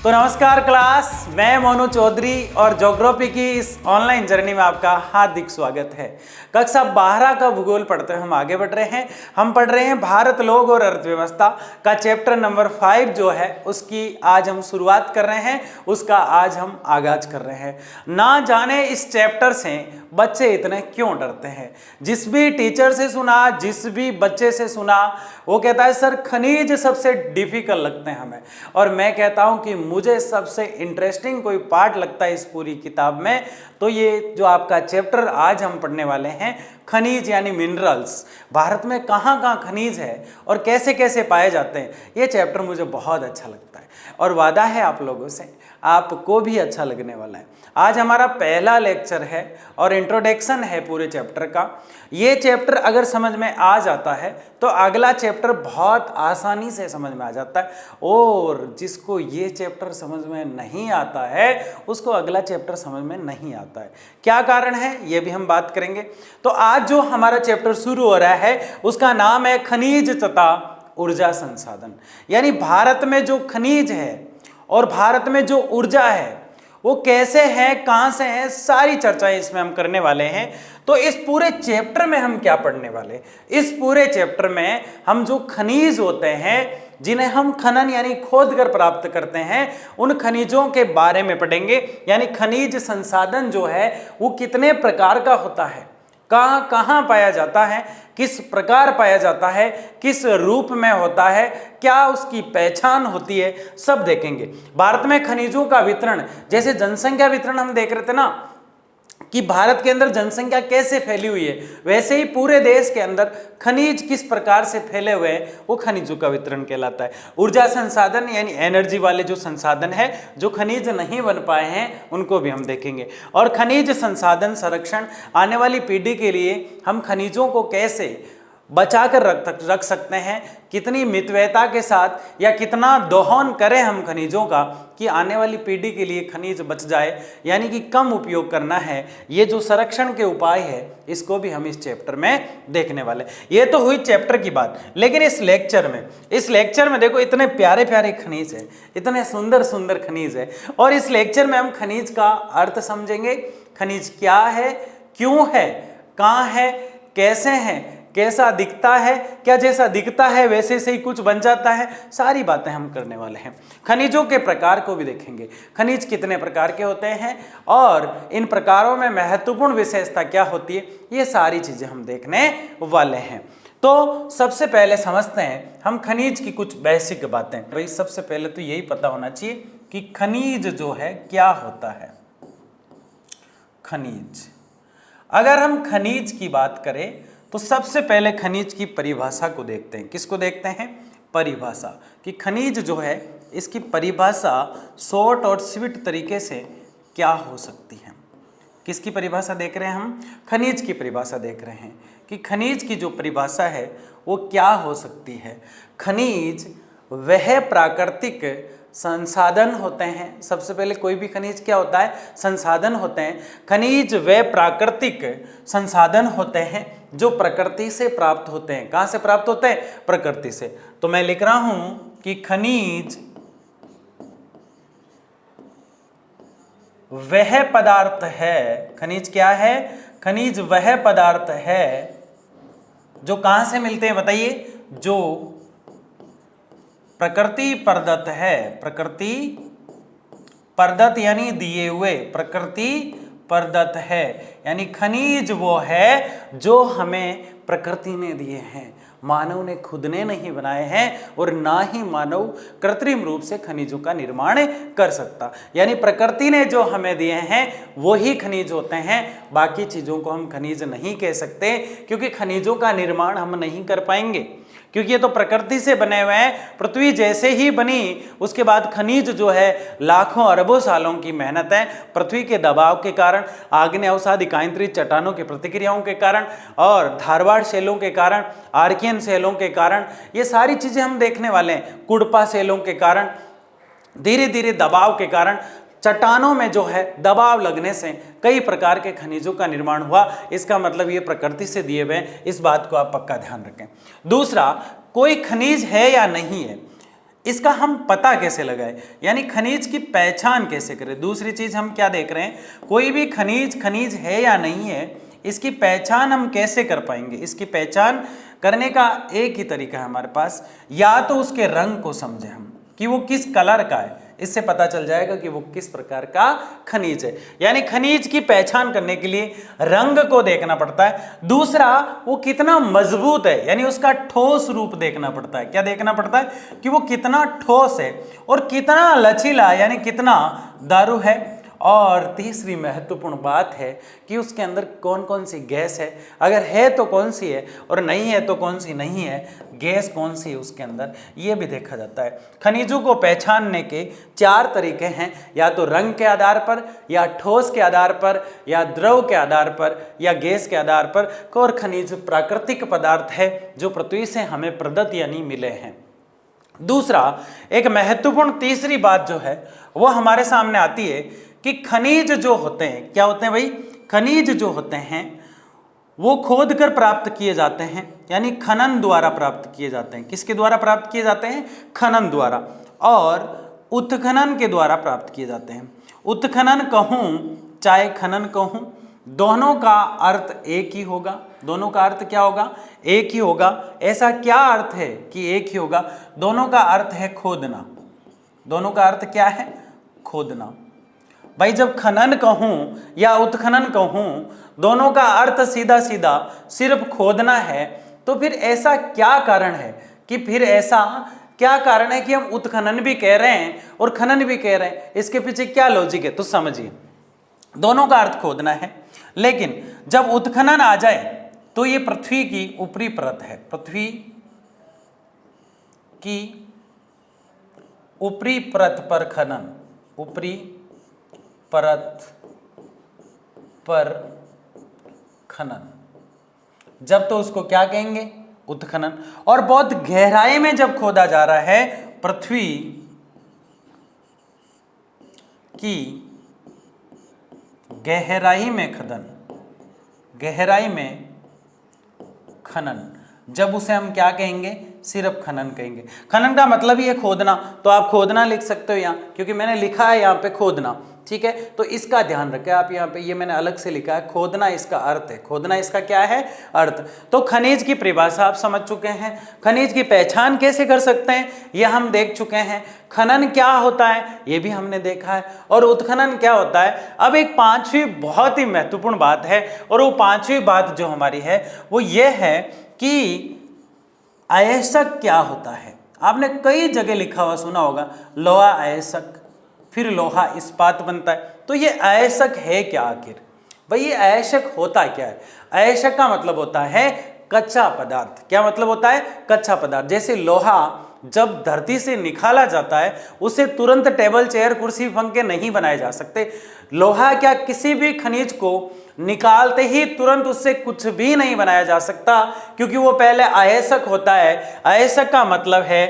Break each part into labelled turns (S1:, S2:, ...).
S1: तो नमस्कार क्लास, मैं मोनू चौधरी और ज्योग्राफी की इस ऑनलाइन जर्नी में आपका हार्दिक स्वागत है। कक्षा 12 का भूगोल पढ़ते हुए हम आगे बढ़ रहे हैं। हम पढ़ रहे हैं भारत, लोग और अर्थव्यवस्था का चैप्टर नंबर 5 जो है उसकी आज हम शुरुआत कर रहे हैं, उसका आज हम आगाज कर रहे हैं। ना जाने इस चैप्टर से बच्चे इतने क्यों डरते हैं। जिस भी टीचर से सुना, जिस भी बच्चे से सुना, वो कहता है सर खनिज सबसे डिफिकल्ट लगते हैं हमें, और मैं कहता हूं कि मुझे सबसे इंटरेस्टिंग कोई पार्ट लगता है इस पूरी किताब में, तो ये जो आपका चैप्टर आज हम पढ़ने वाले हैं, खनिज यानी मिनरल्स। भारत में कहाँ कहाँ खनिज है और कैसे कैसे पाए जाते हैं, ये चैप्टर मुझे बहुत अच्छा लगता है और वादा है आप लोगों से आपको भी अच्छा लगने वाला है। आज हमारा पहला लेक्चर है और इंट्रोडक्शन है पूरे चैप्टर का। ये चैप्टर अगर समझ में आ जाता है तो अगला चैप्टर बहुत आसानी से समझ में आ जाता है, और जिसको ये चैप्टर समझ में नहीं आता है उसको अगला चैप्टर समझ में नहीं आता है। क्या कारण है ये भी हम बात करेंगे। तो आज जो हमारा चैप्टर शुरू हो रहा है उसका नाम है खनिज तथा ऊर्जा संसाधन। यानी भारत में जो खनिज है और भारत में जो ऊर्जा है वो कैसे है, कहां से है, सारी चर्चाएं इसमें हम करने वाले हैं। तो इस पूरे चैप्टर में हम क्या पढ़ने वाले, इस पूरे चैप्टर में हम जो खनिज होते हैं जिन्हें हम खनन यानी खोद कर प्राप्त करते हैं, उन खनिजों के बारे में पढ़ेंगे। यानी खनिज संसाधन जो है वो कितने प्रकार का होता है, कहाँ कहाँ पाया जाता है, किस प्रकार पाया जाता है, किस रूप में होता है, क्या उसकी पहचान होती है, सब देखेंगे। भारत में खनिजों का वितरण, जैसे जनसंख्या वितरण हम देख रहे थे ना कि भारत के अंदर जनसंख्या कैसे फैली हुई है, वैसे ही पूरे देश के अंदर खनिज किस प्रकार से फैले हुए हैं वो खनिजों का वितरण कहलाता है। ऊर्जा संसाधन यानी एनर्जी वाले जो संसाधन है, जो खनिज नहीं बन पाए हैं उनको भी हम देखेंगे। और खनिज संसाधन संरक्षण, आने वाली पीढ़ी के लिए हम खनिजों को कैसे बचा कर रख सकते हैं, कितनी मितव्ययता के साथ या कितना दोहन करें हम खनिजों का कि आने वाली पीढ़ी के लिए खनिज बच जाए, यानी कि कम उपयोग करना है। ये जो संरक्षण के उपाय है इसको भी हम इस चैप्टर में देखने वाले। ये तो हुई चैप्टर की बात, लेकिन इस लेक्चर में देखो इतने प्यारे प्यारे खनिज है, इतने सुंदर सुंदर खनिज है, और इस लेक्चर में हम खनिज का अर्थ समझेंगे। खनिज क्या है, क्यों है, कहाँ है, कैसे है, कैसा दिखता है, क्या जैसा दिखता है वैसे से ही कुछ बन जाता है, सारी बातें हम करने वाले हैं। खनिजों के प्रकार को भी देखेंगे, खनिज कितने प्रकार के होते हैं और इन प्रकारों में महत्वपूर्ण विशेषता क्या होती है, ये सारी चीजें हम देखने वाले हैं। तो सबसे पहले समझते हैं हम खनिज की कुछ बेसिक बातें। भाई सबसे पहले तो यही पता होना चाहिए कि खनिज जो है क्या होता है। खनिज, अगर हम खनिज की बात करें तो सबसे पहले खनिज की परिभाषा को देखते हैं। किसको देखते हैं? परिभाषा, कि खनिज जो है इसकी परिभाषा शॉर्ट और स्वीट तरीके से क्या हो सकती है। किसकी परिभाषा देख रहे हैं हम? खनिज की परिभाषा देख रहे हैं कि खनिज की जो परिभाषा है वो क्या हो सकती है। खनिज वह प्राकृतिक संसाधन होते हैं। सबसे पहले कोई भी खनिज क्या होता है? संसाधन होते हैं। खनिज वे प्राकृतिक संसाधन होते हैं जो प्रकृति से प्राप्त होते हैं। कहाँ से प्राप्त होते हैं? प्रकृति से। तो मैं लिख रहा हूं कि खनिज वह पदार्थ है। खनिज क्या है? खनिज वह पदार्थ है जो कहां से मिलते हैं बताइए? जो प्रकृति प्रदत्त है। प्रकृति प्रदत्त यानी दिए हुए, प्रकृति प्रदत्त है, यानी खनिज वो है जो हमें प्रकृति ने दिए हैं, मानव ने खुद ने नहीं बनाए हैं, और ना ही मानव कृत्रिम रूप से खनिजों का निर्माण कर सकता। यानी प्रकृति ने जो हमें दिए हैं वही खनिज होते हैं। बाकी चीज़ों को हम खनिज नहीं कह सकते, क्योंकि खनिजों का निर्माण हम नहीं कर पाएंगे, क्योंकि ये तो प्रकृति से बने हुए हैं। पृथ्वी जैसे ही बनी उसके बाद खनिज जो है लाखों अरबों सालों की मेहनत है। पृथ्वी के दबाव के कारण, आग्नेय अवसादिकायंत्रित चट्टानों की प्रतिक्रियाओं के कारण और धारवाड़ शैलों के कारण, आर्कियन शैलों के कारण, ये सारी चीजें हम देखने वाले हैं। कुडपा शैलों के कारण, धीरे धीरे दबाव के कारण चट्टानों में जो है दबाव लगने से कई प्रकार के खनिजों का निर्माण हुआ। इसका मतलब ये प्रकृति से दिए हुए, इस बात को आप पक्का ध्यान रखें। दूसरा, कोई खनिज है या नहीं है, इसका हम पता कैसे लगाएं, यानी खनिज की पहचान कैसे करें। दूसरी चीज हम क्या देख रहे हैं, कोई भी खनिज है या नहीं है, इसकी पहचान हम कैसे कर पाएंगे। इसकी पहचान करने का एक ही तरीका है हमारे पास, या तो उसके रंग को समझे हम कि वो किस कलर का है, इससे पता चल जाएगा कि वो किस प्रकार का खनिज है। यानी खनिज की पहचान करने के लिए रंग को देखना पड़ता है। दूसरा, वो कितना मजबूत है, यानी उसका ठोस रूप देखना पड़ता है। क्या देखना पड़ता है कि वो कितना ठोस है और कितना लचीला, यानी कितना दारू है। और तीसरी महत्वपूर्ण बात है कि उसके अंदर कौन कौन सी गैस है, अगर है तो कौन सी है और नहीं है तो कौन सी नहीं है, गैस कौन सी है उसके अंदर, ये भी देखा जाता है। खनिजों को पहचानने के 4 तरीके हैं, या तो रंग के आधार पर, या ठोस के आधार पर, या द्रव के आधार पर, या गैस के आधार पर। और खनिज प्राकृतिक पदार्थ है जो पृथ्वी से हमें प्रदत्त यानी मिले हैं। दूसरा, एक महत्वपूर्ण तीसरी बात जो है वो हमारे सामने आती है कि खनिज जो होते हैं, क्या होते हैं भाई, खनिज जो होते हैं वो खोद कर प्राप्त किए जाते हैं, यानी खनन द्वारा प्राप्त किए जाते हैं। किसके द्वारा प्राप्त किए जाते हैं, खनन द्वारा, और उत्खनन के द्वारा प्राप्त किए जाते हैं। उत्खनन कहूँ चाहे खनन कहूँ, दोनों का अर्थ एक ही होगा। दोनों का अर्थ क्या होगा, एक ही होगा। ऐसा क्या अर्थ है कि एक ही होगा, दोनों का अर्थ है खोदना। दोनों का अर्थ क्या है, खोदना। भाई जब खनन कहूँ या उत्खनन कहूँ, दोनों का अर्थ सीधा सीधा सिर्फ खोदना है, तो फिर ऐसा क्या कारण है कि फिर ऐसा क्या कारण है कि हम उत्खनन भी कह रहे हैं और खनन भी कह रहे हैं, इसके पीछे क्या लॉजिक है। तो समझिए, दोनों का अर्थ खोदना है, लेकिन जब उत्खनन आ जाए तो ये पृथ्वी की ऊपरी परत है, पृथ्वी की ऊपरी परत पर खनन, ऊपरी परत पर खनन, जब तो उसको क्या कहेंगे, उत्खनन। और बहुत गहराई में जब खोदा जा रहा है, पृथ्वी की गहराई में खनन, गहराई में खनन, जब उसे हम क्या कहेंगे, सिर्फ खनन कहेंगे। खनन का मतलब ही है खोदना, तो आप खोदना लिख सकते हो यहाँ, क्योंकि मैंने लिखा है यहाँ पे खोदना, ठीक है। तो इसका ध्यान रखें आप, यहाँ पे ये मैंने अलग से लिखा है, खोदना इसका अर्थ है, खोदना इसका क्या है, अर्थ। तो खनिज की परिभाषा आप समझ चुके हैं, खनिज की पहचान कैसे कर सकते हैं ये हम देख चुके हैं, खनन क्या होता है ये भी हमने देखा है, और उत्खनन क्या होता है। अब एक 5वीं बहुत ही महत्वपूर्ण बात है, और वो 5वीं बात जो हमारी है वो ये है कि अयस्क क्या होता है। आपने कई जगह लिखा हुआ सुना होगा, लोहा अयस्क, फिर लोहा इस्पात बनता है। तो ये अयस्क है क्या आखिर, भाई ये अयस्क होता क्या है। अयस्क का मतलब होता है कच्चा पदार्थ। क्या मतलब होता है, कच्चा पदार्थ। जैसे लोहा जब धरती से निकाला जाता है, उसे तुरंत टेबल चेयर कुर्सी पंखे नहीं बनाए जा सकते। लोहा क्या किसी भी खनिज को निकालते ही तुरंत उससे कुछ भी नहीं बनाया जा सकता, क्योंकि वो पहले अयस्क होता है। अयस्क का मतलब है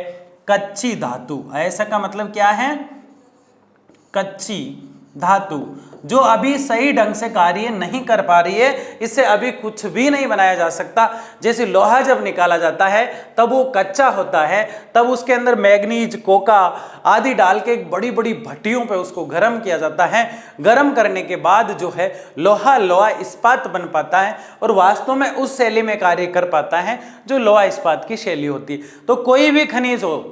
S1: कच्ची धातु। अयस्क का मतलब क्या है, कच्ची धातु, जो अभी सही ढंग से कार्य नहीं कर पा रही है, इससे अभी कुछ भी नहीं बनाया जा सकता। जैसे लोहा जब निकाला जाता है तब वो कच्चा होता है, तब उसके अंदर मैग्नीज, कोका आदि डाल के एक बड़ी बड़ी भट्टियों पे उसको गर्म किया जाता है। गर्म करने के बाद जो है लोहा इस्पात बन पाता है, और वास्तव में उस शैली में कार्य कर पाता है जो लोहा इस्पात की शैली होती है। तो कोई भी खनिज हो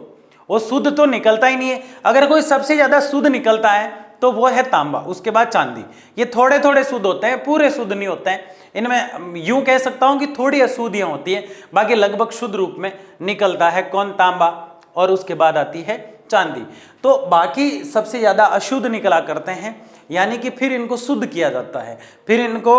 S1: वो शुद्ध तो निकलता ही नहीं है। अगर कोई सबसे ज्यादा शुद्ध निकलता है तो वो है तांबा, उसके बाद चांदी। ये थोड़े थोड़े शुद्ध होते हैं, पूरे शुद्ध नहीं होते हैं। इनमें यूं कह सकता हूं कि थोड़ी अशुद्धियां होती हैं, बाकी लगभग शुद्ध रूप में निकलता है कौन, तांबा, और उसके बाद आती है चांदी। तो बाकी सबसे ज्यादा अशुद्ध निकला करते हैं, यानी कि फिर इनको शुद्ध किया जाता है, फिर इनको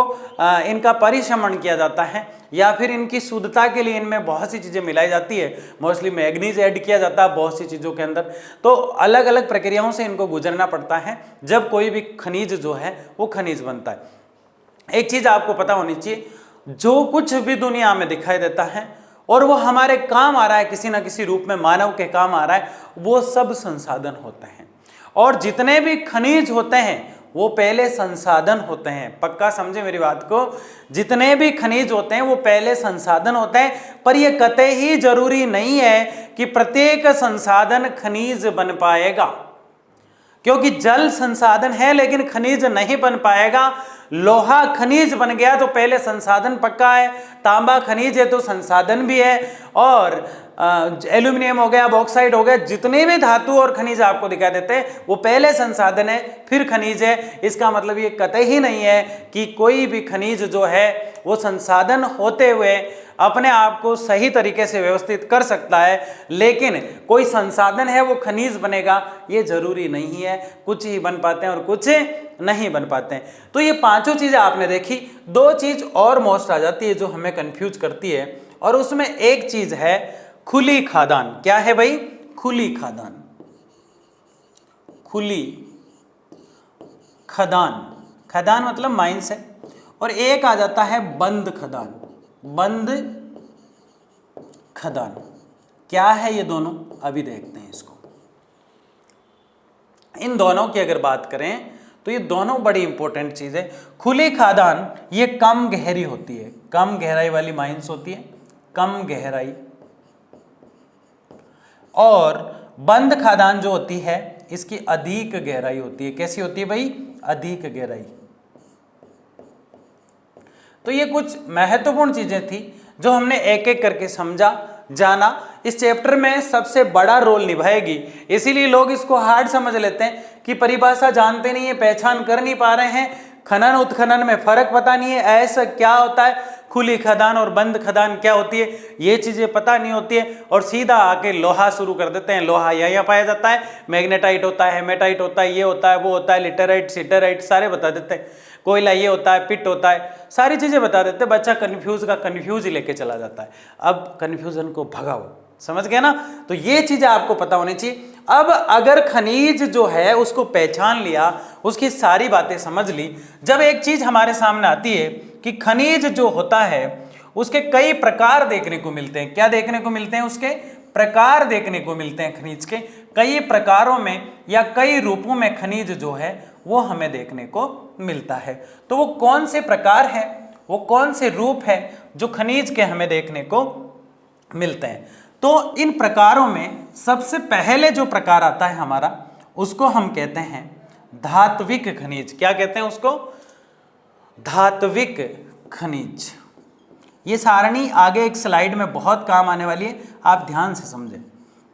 S1: इनका परिशमन किया जाता है, या फिर इनकी शुद्धता के लिए इनमें बहुत सी चीज़ें मिलाई जाती है। मोस्टली मैग्नीज ऐड किया जाता है बहुत सी चीज़ों के अंदर। तो अलग अलग प्रक्रियाओं से इनको गुजरना पड़ता है जब कोई भी खनिज जो है वो खनिज बनता है। एक चीज़ आपको पता होनी चाहिए, जो कुछ भी दुनिया में दिखाई देता है और वो हमारे काम आ रहा है, किसी ना किसी रूप में मानव के काम आ रहा है, वो सब संसाधन होते हैं। और जितने भी खनिज होते हैं वो पहले संसाधन होते हैं। पक्का समझे मेरी बात को, जितने भी खनिज होते हैं वो पहले संसाधन होते हैं। पर ये कतई ही जरूरी नहीं है कि प्रत्येक संसाधन खनिज बन पाएगा, क्योंकि जल संसाधन है लेकिन खनिज नहीं बन पाएगा। लोहा खनिज बन गया तो पहले संसाधन पक्का है, तांबा खनिज है तो संसाधन भी है, और एल्यूमिनियम हो गया, बॉक्साइट हो गया, जितने भी धातु और खनिज आपको दिखाई देते हैं वो पहले संसाधन है फिर खनिज है। इसका मतलब ये कतई ही नहीं है कि कोई भी खनिज जो है वो संसाधन होते हुए अपने आप को सही तरीके से व्यवस्थित कर सकता है, लेकिन कोई संसाधन है वो खनिज बनेगा ये जरूरी नहीं है। कुछ ही बन पाते हैं और कुछ नहीं बन पाते हैं। तो ये पांचों चीजें आपने देखी। दो चीज और मोस्ट आ जाती है जो हमें कंफ्यूज करती है, और उसमें एक चीज है खुली खादान। क्या है भाई? खुली खादान। खुली खदान, खदान मतलब माइंस है, और एक आ जाता है बंद खदान। बंद खदान क्या है ये दोनों? अभी देखते हैं इसको। इन दोनों की अगर बात करें तो ये दोनों बड़ी इंपॉर्टेंट चीज है। खुली खादान ये कम गहरी होती है, कम गहराई वाली माइंस होती है, कम गहराई। और बंद खादान जो होती है इसकी अधिक गहराई होती है। कैसी होती है भाई? अधिक गहराई। तो ये कुछ महत्वपूर्ण चीजें थी जो हमने एक एक करके समझा, जाना। इस चैप्टर में सबसे बड़ा रोल निभाएगी, इसीलिए लोग इसको हार्ड समझ लेते हैं कि परिभाषा जानते नहीं है, पहचान कर नहीं पा रहे हैं, खनन उत्खनन में फर्क पता नहीं है, ऐसा क्या होता है, खुली खदान और बंद खदान क्या होती है, ये चीजें पता नहीं होती है, और सीधा आके लोहा शुरू कर देते हैं। लोहा यहाँ पाया जाता है, मैग्नेटाइट होता है, हेमेटाइट होता है, ये होता है, वो होता है, लिटराइट, सिडराइट, सारे बता देते हैं। कोयला ये होता है, पिट होता है, सारी चीजें बता देते हैं। बच्चा कंफ्यूज ही लेके चला जाता है। अब कंफ्यूजन को भगाओ, समझ गए ना? तो ये चीजें आपको पता होनी चाहिए। अब अगर खनिज जो है उसको पहचान लिया, उसकी सारी बातें समझ ली, जब एक चीज हमारे सामने आती है कि खनिज जो होता है उसके कई प्रकार देखने को मिलते हैं। क्या देखने को मिलते हैं? उसके प्रकार देखने को मिलते हैं। खनिज के कई प्रकारों में या कई रूपों में खनिज जो है वो हमें देखने को मिलता है। तो वो कौन से प्रकार है, वो कौन से रूप है जो खनिज के हमें देखने को मिलते हैं? तो इन प्रकारों में सबसे पहले जो प्रकार आता है हमारा, उसको हम कहते हैं धात्विक खनिज। क्या कहते हैं उसको? धात्विक खनिज। ये सारणी आगे एक स्लाइड में बहुत काम आने वाली है, आप ध्यान से समझें।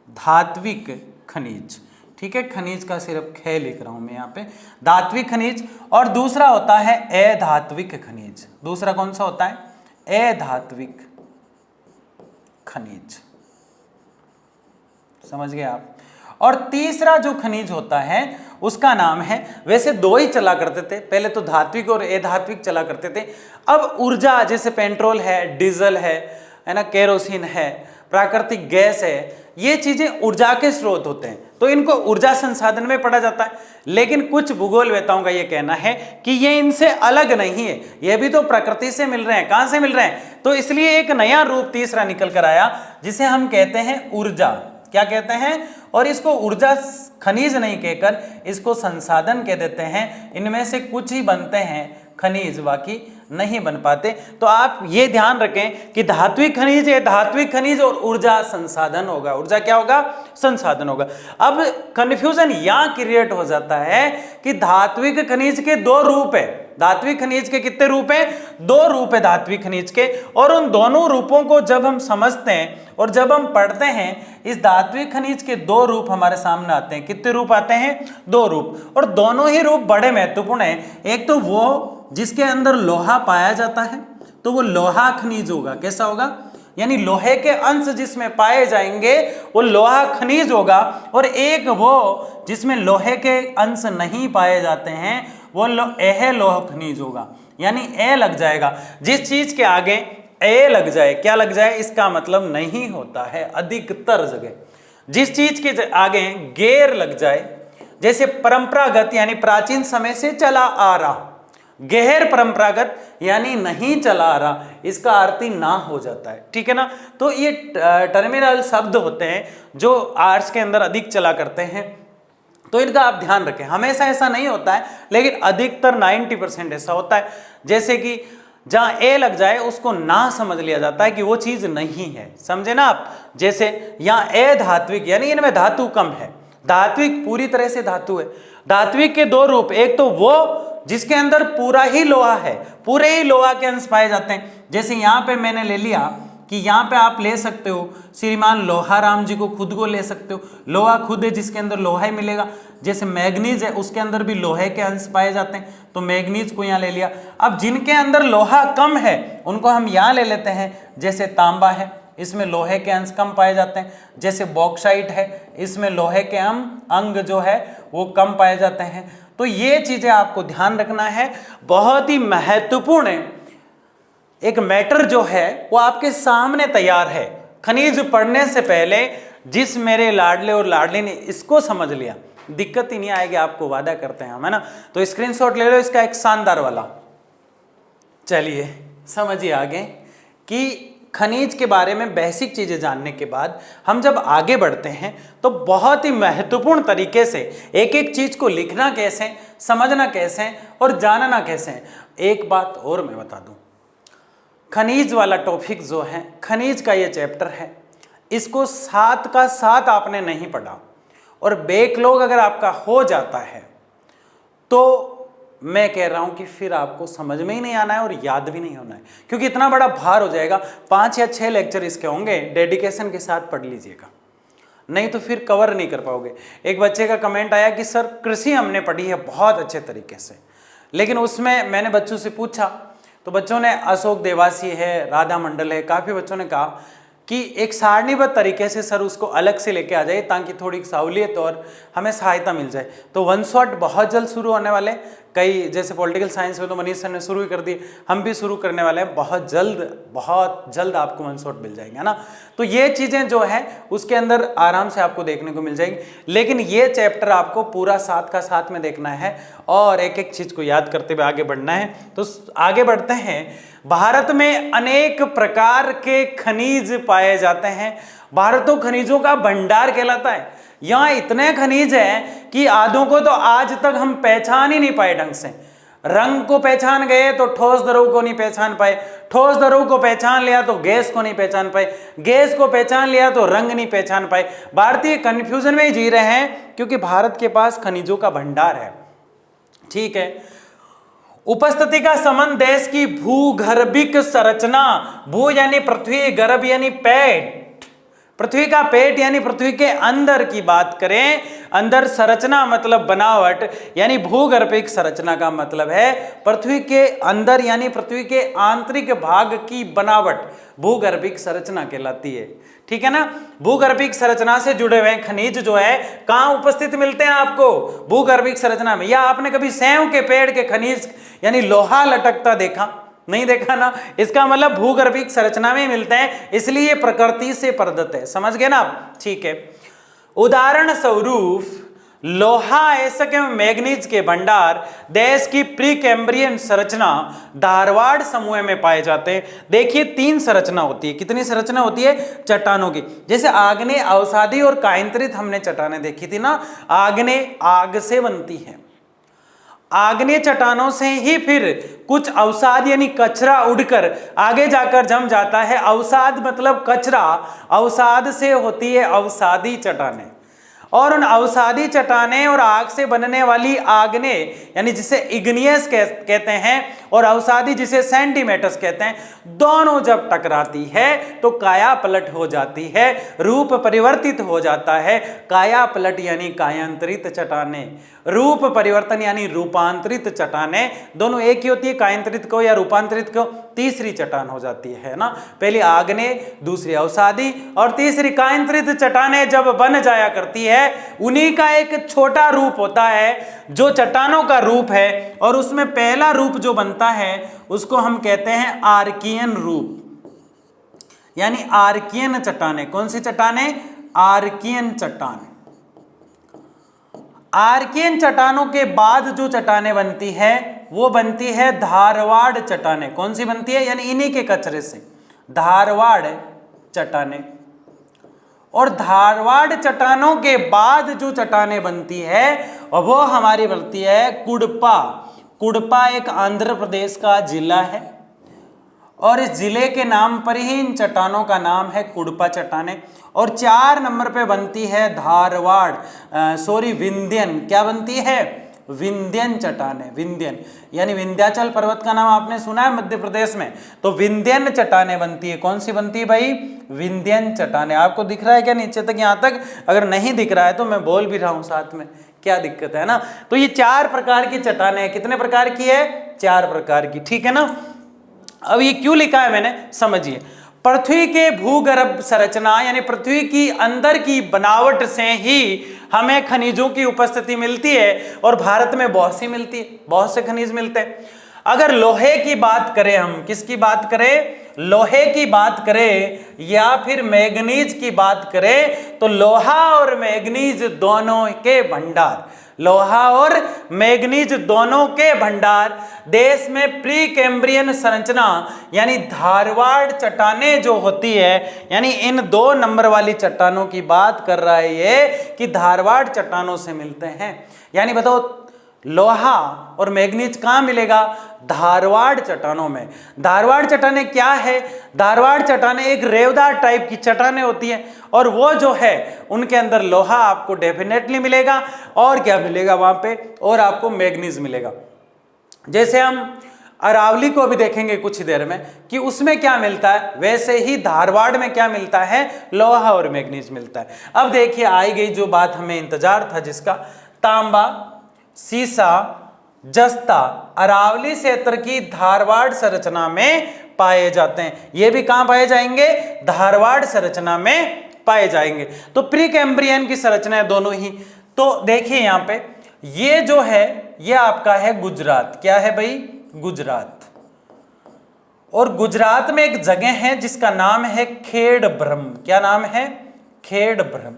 S1: धात्विक खनिज, ठीक है, खनिज का सिर्फ ख लिख रहा हूं मैं यहाँ पे, धात्विक खनिज। और दूसरा होता है अधात्विक खनिज। दूसरा कौन सा होता है? अधात्विक खनिज। समझ गए आप? और तीसरा जो खनिज होता है उसका नाम है, वैसे दो ही चला करते थे पहले, तो धात्विक और अधात्विक चला करते थे। अब ऊर्जा, जैसे पेट्रोल है, डीजल है ना, केरोसिन है, प्राकृतिक गैस है, ये चीजें ऊर्जा के स्रोत होते हैं, तो इनको ऊर्जा संसाधन में पढ़ा जाता है। लेकिन कुछ भूगोलवेताओं का ये कहना है कि ये इनसे अलग नहीं है, ये भी तो प्रकृति से मिल रहे हैं। कहां से मिल रहे हैं? तो इसलिए एक नया रूप तीसरा निकल कर आया जिसे हम कहते हैं ऊर्जा। क्या कहते हैं? और इसको ऊर्जा खनिज नहीं कहकर इसको संसाधन कह देते हैं। इनमें से कुछ ही बनते हैं खनिज, बाकी नहीं बन पाते। तो आप ये ध्यान रखें कि धात्विक खनिज है, धात्विक खनिज और ऊर्जा संसाधन होगा। ऊर्जा क्या होगा? संसाधन होगा। अब कंफ्यूजन यहां क्रिएट हो जाता है कि धात्विक खनिज के दो रूप है। धात्विक खनिज के कितने रूप हैं? दो रूप है धात्विक खनिज के, और उन दोनों रूपों को जब हम समझते हैं और जब हम पढ़ते हैं, इस धात्विक खनिज के दो रूप हमारे सामने आते हैं। कितने रूप आते हैं? दो रूप, और दोनों ही रूप बड़े महत्वपूर्ण हैं। एक तो वो जिसके अंदर लोहा पाया जाता है, तो वो लोहा खनिज होगा। कैसा होगा? यानी लोहे के अंश जिसमें पाए जाएंगे वो लोहा खनिज होगा। और एक वो जिसमें लोहे के अंश नहीं पाए जाते हैं वो लोह खनिज होगा, यानी ए लग जाएगा। जिस चीज के आगे ए लग जाए, क्या लग जाए, इसका मतलब नहीं होता है। अधिकतर जगह जिस चीज के आगे गैर लग जाए, जैसे परंपरागत यानी प्राचीन समय से चला आ रहा, गैर परंपरागत यानी नहीं चला आ रहा, इसका अर्थ ही ना हो जाता है। ठीक है ना? तो ये टर्मिनल शब्द होते हैं जो आर्ट्स के अंदर अधिक चला करते हैं, तो इनका आप ध्यान रखें। हमेशा ऐसा नहीं होता है, लेकिन अधिकतर 90% ऐसा होता है। जैसे कि जहां ए लग जाए उसको ना समझ लिया जाता है कि वो चीज नहीं है, समझे ना आप। जैसे यहां ए धात्विक यानी इनमें धातु कम है, धात्विक पूरी तरह से धातु है। धात्विक के दो रूप, एक तो वो जिसके अंदर पूरा ही लोहा है, पूरे ही लोहा के अंश पाए जाते हैं। जैसे यहां पे मैंने ले लिया कि यहाँ पे आप ले सकते हो श्रीमान लोहाराम जी को, खुद को ले सकते हो, लोहा खुद है जिसके अंदर लोहा ही मिलेगा। जैसे मैग्नीज है उसके अंदर भी लोहे के अंश पाए जाते हैं, तो मैग्नीज को यहाँ ले लिया। अब जिनके अंदर लोहा कम है उनको हम यहाँ ले लेते हैं, जैसे तांबा है इसमें लोहे के अंश कम पाए जाते हैं, जैसे बॉक्साइट है इसमें लोहे के अंग जो है वो कम पाए जाते हैं। तो ये चीजें आपको ध्यान रखना है, बहुत ही महत्वपूर्ण है। एक मैटर जो है वो आपके सामने तैयार है। खनिज पढ़ने से पहले जिस मेरे लाडले और लाडली ने इसको समझ लिया, दिक्कत ही नहीं आएगी आपको, वादा करते हैं हम, है ना। तो स्क्रीनशॉट ले लो इसका एक शानदार वाला। चलिए समझिए आगे कि खनिज के बारे में बेसिक चीजें जानने के बाद हम जब आगे बढ़ते हैं तो बहुत ही महत्वपूर्ण तरीके से एक एक चीज को लिखना कैसे, समझना कैसे और जानना कैसे। एक बात और मैं बता दूं, खनिज वाला टॉपिक जो है, खनिज का ये चैप्टर है, इसको 7 का 7 आपने नहीं पढ़ा और बैकलॉग अगर आपका हो जाता है तो मैं कह रहा हूं कि फिर आपको समझ में ही नहीं आना है और याद भी नहीं होना है, क्योंकि इतना बड़ा भार हो जाएगा। 5 या 6 लेक्चर इसके होंगे, डेडिकेशन के साथ पढ़ लीजिएगा, नहीं तो फिर कवर नहीं कर पाओगे। एक बच्चे का कमेंट आया कि सर कृषि हमने पढ़ी है बहुत अच्छे तरीके से, लेकिन उसमें मैंने बच्चों से पूछा तो बच्चों ने, अशोक देवासी है, राधा मंडल है, काफ़ी बच्चों ने कहा कि एक सारणीबद्ध तरीके से सर उसको अलग से लेके आ जाए ताकि थोड़ी सहूलियत और हमें सहायता मिल जाए। तो वन शॉट बहुत जल्द शुरू होने वाले, कई जैसे पॉलिटिकल साइंस में तो मनीष सर ने शुरू ही कर दी, हम भी शुरू करने वाले हैं, बहुत जल्द आपको वन शॉट मिल जाएंगे, है ना। तो ये चीज़ें जो है उसके अंदर आराम से आपको देखने को मिल जाएंगी, लेकिन ये चैप्टर आपको पूरा 7 का 7 में देखना है और एक एक चीज़ को याद करते हुए आगे बढ़ना है। तो आगे बढ़ते हैं। भारत में अनेक प्रकार के खनिज पाए जाते हैं। भारत तो खनिजों का भंडार कहलाता है। यहाँ इतने खनिज हैं कि आधों को तो आज तक हम पहचान ही नहीं पाए ढंग से। रंग को पहचान गए तो ठोस द्रव को नहीं पहचान पाए, ठोस द्रव को पहचान लिया तो गैस को नहीं पहचान पाए, गैस को पहचान लिया तो रंग नहीं पहचान पाए। भारतीय कंफ्यूजन में ही जी रहे हैं क्योंकि भारत के पास खनिजों का भंडार है। ठीक है। उपस्थिति का संबंध देश की भूगर्भिक संरचना, भू यानी पृथ्वी, गर्भ यानी पेट, पृथ्वी का पेट यानी पृथ्वी के अंदर की बात करें, अंदर संरचना मतलब बनावट, यानी भूगर्भिक संरचना का मतलब है पृथ्वी के अंदर यानी पृथ्वी के आंतरिक भाग की बनावट भूगर्भिक संरचना कहलाती है। ठीक है ना। भूगर्भिक संरचना से जुड़े हुए खनिज जो है कहाँ उपस्थित मिलते हैं आपको? भूगर्भिक संरचना में। या आपने कभी सेव के पेड़ के खनिज यानी लोहा लटकता देखा? नहीं देखा ना। इसका मतलब भूगर्भिक संरचना में मिलते हैं, इसलिए प्रकृति से प्रदत्त है। समझ गए ना आप? ठीक है। उदाहरण स्वरूप लोहा, एसक एवं मैग्नीज के भंडार देश की प्री कैम्ब्रियन संरचना धारवाड़ समूह में पाए जाते हैं। देखिए 3 संरचना होती है। कितनी संरचना होती है? चट्टानों की। जैसे आग्नेय, अवसादी और कायांतरित हमने चट्टानें देखी थी ना। आग्नेय आग से बनती है, आग्नेय चट्टानों से ही फिर कुछ अवसाद यानी कचरा उड़कर आगे जाकर जम जाता है। अवसाद मतलब कचरा, अवसाद से होती है अवसादी चट्टानें, और उन अवसादी चट्टानें और आग से बनने वाली आग्नेय यानी जिसे इग्नियस कहते हैं और अवसादी जिसे सेंटीमेटस कहते हैं, दोनों जब टकराती है तो काया पलट हो जाती है, रूप परिवर्तित हो जाता है। काया पलट यानी कायांतरित चट्टानें, रूप परिवर्तन यानी रूपांतरित चट्टानें, दोनों एक ही होती है। कायांतरित को या रूपांतरित को तीसरी चट्टान हो जाती है ना। पहली आग्नेय, दूसरी अवसादी और तीसरी कायांतरित चट्टानें जब बन जाया करती है, उन्हीं का एक छोटा रूप होता है जो चट्टानों का रूप है, और उसमें पहला रूप जो बनता है उसको हम कहते हैं आर्कियन रूप, यानी आर्कियन चट्टानें। कौन सी चट्टानें? आर्कियन चट्टान। आर्कियन चट्टानों के बाद जो चट्टानें बनती है वो बनती है धारवाड़ चट्टानें। कौन सी बनती है? यानी इन्हीं के कचरे से धारवाड़ चट्टानें। और धारवाड़ चट्टानों के बाद जो चट्टानें बनती है वो हमारी बनती है कुडपा। कुडपा एक आंध्र प्रदेश का जिला है। और इस जिले के नाम पर ही इन चट्टानों का नाम है कुडपा चट्टानें। और 4 नंबर पे बनती है विंध्यन। क्या बनती है? विंध्यन चट्टानें। विंध्यन यानी विंध्याचल पर्वत का नाम आपने सुना है मध्य प्रदेश में, तो विंध्यन चट्टानें बनती है। कौन सी बनती है भाई? विंध्यन चट्टानें। आपको दिख रहा है क्या नीचे तक, यहाँ तक? अगर नहीं दिख रहा है तो मैं बोल भी रहा हूं साथ में, क्या दिक्कत है ना। तो ये 4 प्रकार की चट्टानें हैं। कितने प्रकार की है? 4 प्रकार की, ठीक है ना। अब ये क्यों लिखा है मैंने, समझिए। पृथ्वी के भूगर्भ संरचना यानी पृथ्वी की अंदर की बनावट से ही हमें खनिजों की उपस्थिति मिलती है, और भारत में बहुत सी मिलती है, बहुत से खनिज मिलते हैं। अगर लोहे की बात करें, हम किसकी बात करें? लोहे की बात करें या फिर मैग्नीज की बात करें, तो लोहा और मैग्नीज दोनों के भंडार, लोहा और मैग्नीज दोनों के भंडार देश में प्री कैम्ब्रियन संरचना यानी धारवाड़ चट्टानें जो होती है, यानी इन 2 नंबर वाली चट्टानों की बात कर रहा है ये, कि धारवाड़ चट्टानों से मिलते हैं। यानी बताओ लोहा और मैग्नीज कहाँ मिलेगा? धारवाड़ चट्टानों में। धारवाड़ चट्टानें क्या है? धारवाड़ चट्टानें एक रेवदार टाइप की चट्टानें होती हैं, और वो जो है उनके अंदर लोहा आपको डेफिनेटली मिलेगा, और क्या मिलेगा वहां पे? और आपको मैग्नीज मिलेगा। जैसे हम अरावली को भी देखेंगे कुछ ही देर में कि उसमें क्या मिलता है, वैसे ही धारवाड़ में क्या मिलता है? लोहा और मैग्नीज मिलता है। अब देखिए आई गई जो बात हमें इंतजार था जिसका, तांबा, सीसा, जस्ता अरावली क्षेत्र की धारवाड़ संरचना में पाए जाते हैं। ये भी कहां पाए जाएंगे? धारवाड़ संरचना में पाए जाएंगे। तो प्री कैम्ब्रियन की संरचना है दोनों ही। तो देखिए यहां पे ये जो है ये आपका है गुजरात। क्या है भाई? गुजरात। और गुजरात में एक जगह है जिसका नाम है खेड़ब्रह्म। क्या नाम है? खेड़ब्रह्म।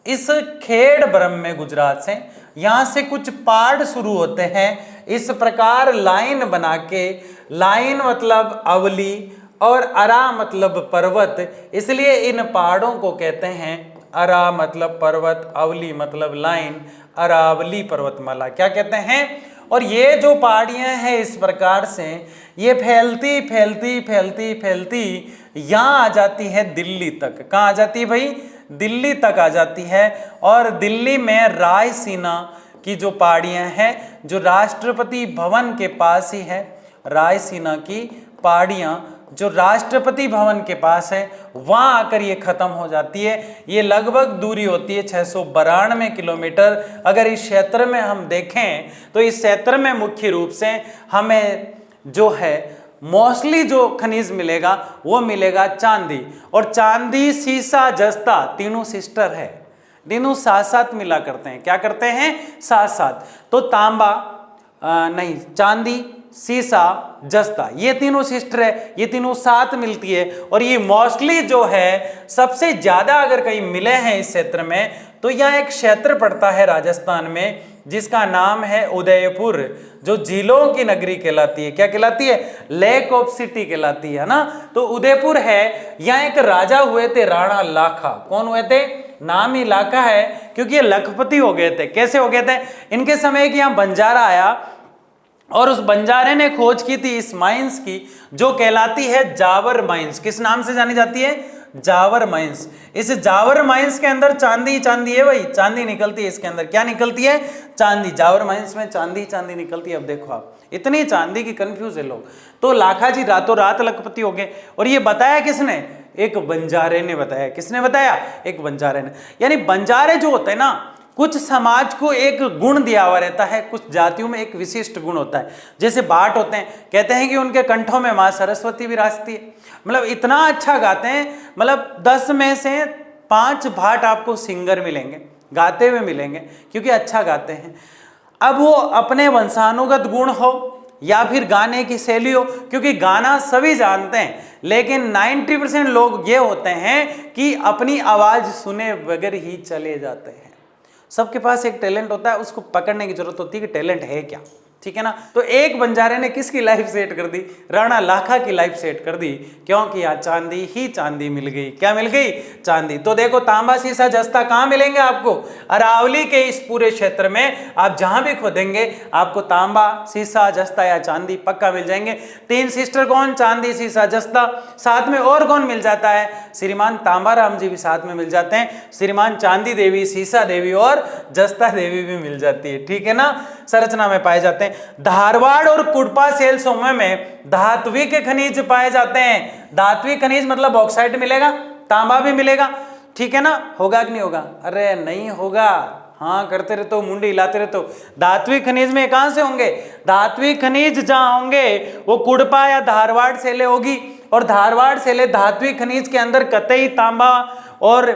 S1: इस खेड़ब्रह्म में गुजरात से यहां से कुछ पहाड़ शुरू होते हैं इस प्रकार लाइन बना के। लाइन मतलब अवली और अरा मतलब पर्वत, इसलिए इन पहाड़ों को कहते हैं अरा मतलब पर्वत, अवली मतलब लाइन, अरावली पर्वतमाला। क्या कहते हैं? और ये जो पहाड़ियां हैं इस प्रकार से ये फैलती फैलती फैलती फैलती यहाँ आ जाती है दिल्ली तक। कहाँ आ जाती है भाई? दिल्ली तक आ जाती है। और दिल्ली में रायसीना की जो पहाड़ियां हैं, जो राष्ट्रपति भवन के पास ही है, रायसीना की पहाड़ियां जो राष्ट्रपति भवन के पास है, वहां आकर ये खत्म हो जाती है। ये लगभग दूरी होती है 692 किलोमीटर। अगर इस क्षेत्र में हम देखें तो इस क्षेत्र में मुख्य रूप से हमें जो है मोस्टली जो खनिज मिलेगा वो मिलेगा चांदी। और चांदी, सीसा, जस्ता तीनों सिस्टर है, तीनों साथ साथ मिला करते हैं। क्या करते हैं? साथ साथ। तो तांबा नहीं, चांदी, सीसा, जस्ता ये तीनों सिस्टर है, ये तीनों साथ मिलती है। और ये मोस्टली जो है सबसे ज्यादा अगर कहीं मिले हैं इस क्षेत्र में, तो यहाँ एक क्षेत्र पड़ता है राजस्थान में जिसका नाम है उदयपुर, जो झीलों की नगरी कहलाती है। क्या कहलाती है? लेक ऑफ सिटी कहलाती है ना। तो उदयपुर है, यहाँ एक राजा हुए थे राणा लाखा। कौन हुए थे? नाम ही लाखा है क्योंकि ये लखपति हो गए थे। कैसे हो गए थे? इनके समय कि यहाँ बंजारा आया और उस बंजारे ने खोज की थी इस माइंस की, जो कहलाती है जावर माइंस। किस नाम से जानी जाती है? जावर माइंस। इस जावर माइंस के अंदर चांदी ही चांदी है भाई, चांदी निकलती है इसके अंदर। क्या निकलती है? चांदी। जावर माइंस में चांदी चांदी निकलती है। अब देखो आप, इतनी चांदी की कंफ्यूज है लोग। तो लाखा जी रातों रात लखपति हो गए। और ये बताया किसने? एक बंजारे ने बताया। किसने बताया? एक बंजारे ने। यानी बंजारे जो होते हैं ना, कुछ समाज को एक गुण दिया हुआ रहता है, कुछ जातियों में एक विशिष्ट गुण होता है। जैसे भाट होते हैं, कहते हैं कि उनके कंठों में माँ सरस्वती विराजती है। मतलब इतना अच्छा गाते हैं, मतलब 10 में से 5 भाट आपको सिंगर मिलेंगे, गाते हुए मिलेंगे, क्योंकि अच्छा गाते हैं। अब वो अपने वंशानुगत गुण हो या फिर गाने की शैली हो, क्योंकि गाना सभी जानते हैं, लेकिन 90% लोग ये होते हैं कि अपनी आवाज सुने बगैर ही चले जाते हैं। सबके पास एक टैलेंट होता है, उसको पकड़ने की जरूरत होती है कि टैलेंट है क्या। ठीक है ना। तो एक बंजारे ने किसकी लाइफ सेट कर दी? राणा लाखा की लाइफ सेट कर दी, क्योंकि यहाँ चांदी ही चांदी मिल गई। क्या मिल गई? चांदी। तो देखो तांबा सीसा जस्ता कहाँ मिलेंगे आपको? अरावली के इस पूरे क्षेत्र में आप जहां भी खोदेंगे आपको तांबा सीसा जस्ता या चांदी पक्का मिल जाएंगे। तीन सिस्टर कौन? चांदी सीसा जस्ता। साथ में और कौन मिल जाता है? श्रीमान तांबाराम जी भी साथ में मिल जाते हैं। श्रीमान चांदी देवी, सीसा देवी और जस्ता देवी भी मिल जाती है, ठीक है ना, संरचना में पाए जाते हैं। धारवाड़ और कुडपा सेल समूह में धात्विक खनिज पाए जाते हैं। धात्विक खनिज मतलब बॉक्साइट मिलेगा, तांबा भी मिलेगा, ठीक है ना। होगा कि नहीं होगा? अरे नहीं होगा, हाँ करते रहते हो, मुंडी हिलाते रहते हो। धात्विक खनिज में कहां से होंगे? धात्विक खनिज जहां होंगे वो कुडपा या धारवाड़ सेले होगी, और धारवाड़ सेले धात्विक खनिज के अंदर कतई तांबा और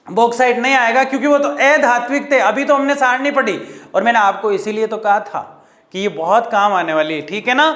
S1: बॉक्साइट नहीं आएगा, क्योंकि वो तो अधात्विक थे। अभी तो हमने सारणी पढ़ी, और मैंने आपको इसीलिए तो कहा था कि ये बहुत काम आने वाली है, ठीक है ना।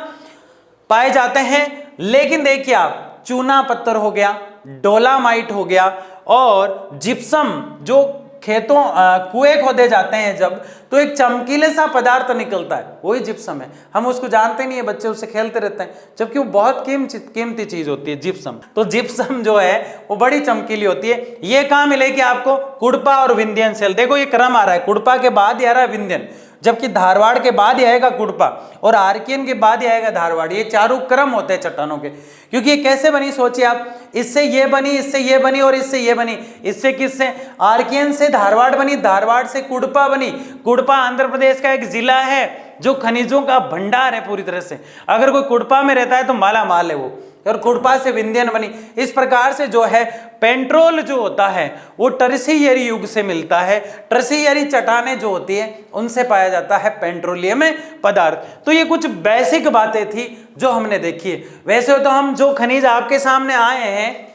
S1: पाए जाते हैं, लेकिन देखिए आप, चूना पत्थर हो गया, डोलामाइट हो गया, और जिप्सम, जो खेतों कुएं खोदे जाते हैं जब, तो एक चमकीले सा पदार्थ निकलता है, वही जिप्सम है। हम उसको जानते नहीं है, बच्चे उससे खेलते रहते हैं, जबकि वो बहुत कीमती चीज होती है जिप्सम। तो जिप्सम जो है वो बड़ी चमकीली होती है। ये कहाँ मिलेगी आपको? कुडपा और विंध्यन सेल। देखो ये क्रम आ रहा है, कुडपा के बाद ही आ रहा है विंध्यन, जबकि धारवाड़ के बाद ही आएगा कुडपा, और आर्कियन के बाद ही आएगा धारवाड़। ये चारों क्रम होते हैं चट्टानों के। क्योंकि ये कैसे बनी सोचिए आप, इससे ये बनी, इससे ये बनी और इससे ये बनी। इससे किससे? आर्कियन से धारवाड़ बनी, धारवाड़ से कुडपा बनी। कुडपा आंध्र प्रदेश का एक जिला है जो खनिजों का भंडार है पूरी तरह से। अगर कोई कुडपा में रहता है तो माला माल है वो, और कुडपा से विंध्यन बनी। इस प्रकार से जो है पेट्रोल जो होता है वो टर्शियरी युग से मिलता है। टर्शियरी चट्टानें जो होती है उनसे पाया जाता है पेट्रोलियम पदार्थ। तो ये कुछ बेसिक बातें थी जो हमने देखी है। वैसे तो हम जो खनिज आपके सामने आए हैं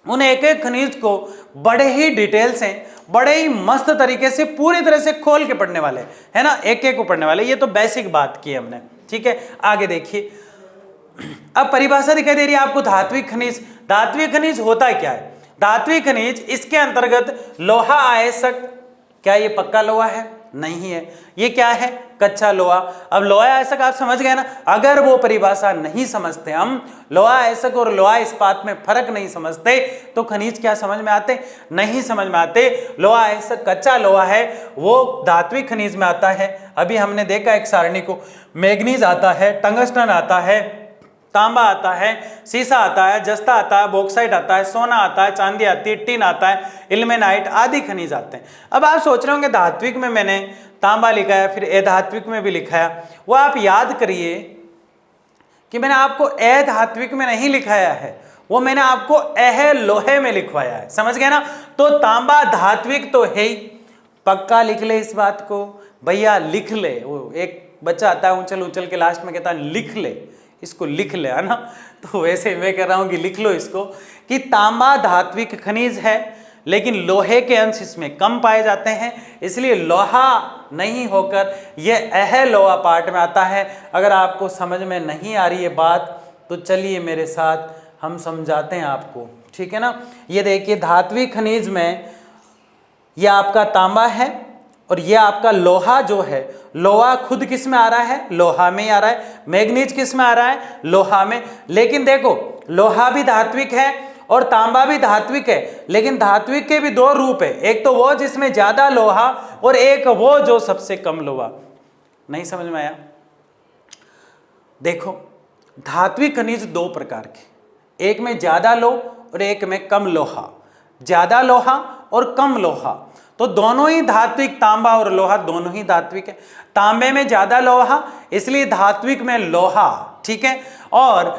S1: उन एक एक खनिज को बड़े ही डिटेल से, बड़े ही मस्त तरीके से, पूरी तरह से खोल के पढ़ने वाले है ना, एक एक को पढ़ने वाले। ये तो बेसिक बात की हमने, ठीक है। आगे देखिए, अब परिभाषा दिखाई दे रही है आपको धात्विक खनिज। धात्विक खनिज होता क्या है? धात्विक खनिज, इसके अंतर्गत लोहा आयस्क। क्या ये पक्का लोहा है? नहीं है। ये क्या है? कच्चा लोहा। अब लोहा आयस्क आप समझ गए ना। अगर वो परिभाषा नहीं समझते, हम लोहा आयस्क और लोहा इस्पात में फर्क नहीं समझते, तो खनिज क्या समझ में आते? नहीं समझ में आते। लोहा आयस्क कच्चा लोहा है, वो धात्विक खनिज में आता है। अभी हमने देखा एक सारणी को, मैग्नीज आता है, टंगस्टन आता है, तांबा आता है, सीसा आता है, जस्ता आता है, बॉक्साइट आता है, सोना आता है, चांदी आती है, टिन आता है, इल्मेनाइट आदि खनिज आते हैं। अब आप सोच रहे होंगे धात्विक में मैंने तांबा लिखा है, फिर अधात्विक में भी लिखा है। वो आप याद करिए कि मैंने आपको अधात्विक में नहीं लिखाया है, वो मैंने आपको अह लोहे में लिखवाया है। समझ गए ना। तो तांबा धात्विक तो है ही, पक्का लिख ले इस बात को भैया, लिख ले। वो एक बच्चा आता है उछल उछल के लास्ट में कहता है लिख ले, इसको लिख ले, है ना। तो वैसे मैं कह रहा हूं कि लिख लो इसको, कि तांबा धात्विक खनिज है, लेकिन लोहे के अंश इसमें कम पाए जाते हैं, इसलिए लोहा नहीं होकर यह अह लोहा पार्ट में आता है। अगर आपको समझ में नहीं आ रही है बात तो चलिए मेरे साथ, हम समझाते हैं आपको, ठीक है ना। ये देखिए, धात्विक खनिज में यह आपका तांबा है, और ये आपका लोहा जो है, लोहा खुद किस में आ रहा है? लोहा में ही आ रहा है। मैग्नीज किस में आ रहा है? लोहा में। लेकिन देखो, लोहा भी धात्विक है और तांबा भी धात्विक है, लेकिन धात्विक के भी दो रूप है, एक तो वो जिसमें ज्यादा लोहा, और एक वो जो सबसे कम लोहा। नहीं समझ में आया? देखो, धात्विक खनिज दो प्रकार के, एक में ज्यादा लोह और एक में कम लोहा। ज्यादा लोहा और कम लोहा, तो दोनों ही धात्विक, तांबा और लोहा दोनों ही धात्विक है। तांबे में ज्यादा लोहा, इसलिए धात्विक में लोहा, ठीक है। और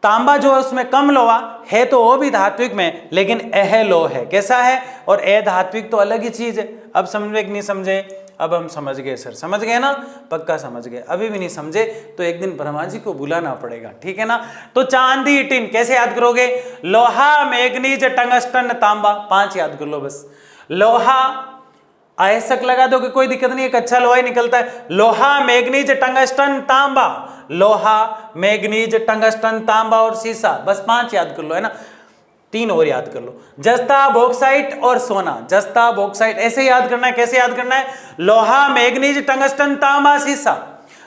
S1: तांबा जो है उसमें कम लोहा है, तो वो भी धात्विक में, लेकिन अह लोह है। कैसा है? और अधात्विक तो अलग ही चीज है। अब समझे कि नहीं समझे? अब हम समझ गए सर, समझ गए ना, पक्का समझ गए। अभी भी नहीं समझे तो एक दिन ब्रह्मा जी को बुलाना पड़ेगा, ठीक है ना। तो चांदी, टिन कैसे याद करोगे? लोहा, मैग्नीज, टंगस्टन, तांबा, 5 याद कर लो बस। लोहा आयस्क लगा दोगे कोई दिक्कत नहीं है, कच्चा लोहा ही निकलता है। लोहा, मैग्नीज, टंगस्टन, तांबा, लोहा, मैग्नीज, टंगस्टन, तांबा और सीसा, बस 5 याद कर लो, है ना। 3 और याद कर लो, जस्ता, बॉक्साइट और सोना। जस्ता, बॉक्साइट ऐसे याद करना है। कैसे याद करना है? लोहा, मैग्नीज, टंगस्टन, तांबा, सीसा।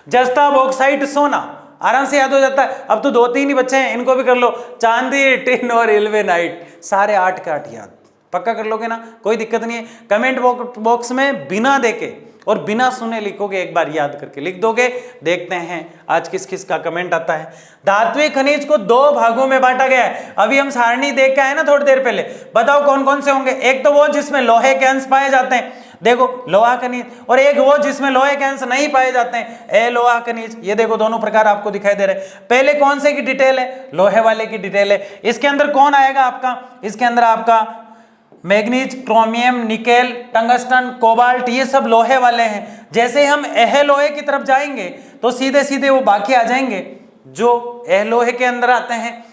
S1: जस्ता, बॉक्साइट, सोना, आराम से याद हो जाता है। अब तो 2-3 ही बच्चे हैं, इनको भी कर लो। चांदी, टिन और इल्मेनाइट, सारे 8 के 8 याद, पक्का कर लोगे ना, कोई दिक्कत नहीं है। कमेंट बॉक्स में बिना देखे और बिना सुने लिखोगे, एक बार याद करके लिख दोगे। देखते हैं आज किस किस का कमेंट आता है। धात्विक खनिज को 2 भागों में बांटा गया है। अभी हम सारणी देख के आए ना थोड़ी देर पहले, बताओ कौन कौन से होंगे। एक तो वो जिसमें लोहे के अंश पाए जाते हैं, देखो लोहा खनिज, और एक वो जिसमें लोहे के अंश नहीं पाए जाते हैं, अलोहा खनिज। ये देखो दोनों प्रकार आपको दिखाई दे रहे हैं। पहले कौन से की डिटेल है, लोहे वाले की डिटेल है। इसके अंदर कौन आएगा आपका, इसके अंदर आपका manganese, chromium, nickel, tungsten, cobalt, ये सब लोहे वाले हैं। जैसे हम लोहे की तरफ जाएंगे तो सीधे सीधे वो बाकी आ जाएंगे जो लोहे के अंदर आते हैं।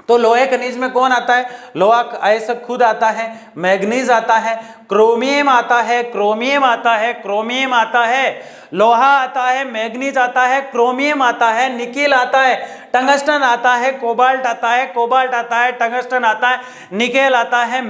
S1: तो लोहे खनिज में कौन आता है, लोहा अयस्क खुद आता है, मैग्नीज आता है, क्रोमियम आता है, क्रोमियम आता है, क्रोमियम आता है, लोहा आता है, मैग्नीज आता है, क्रोमियम आता है, निकेल आता है, टंगस्टन आता है, कोबाल्ट आता है, कोबाल्ट आता है, टंगस्टन आता है, निकेल आता है,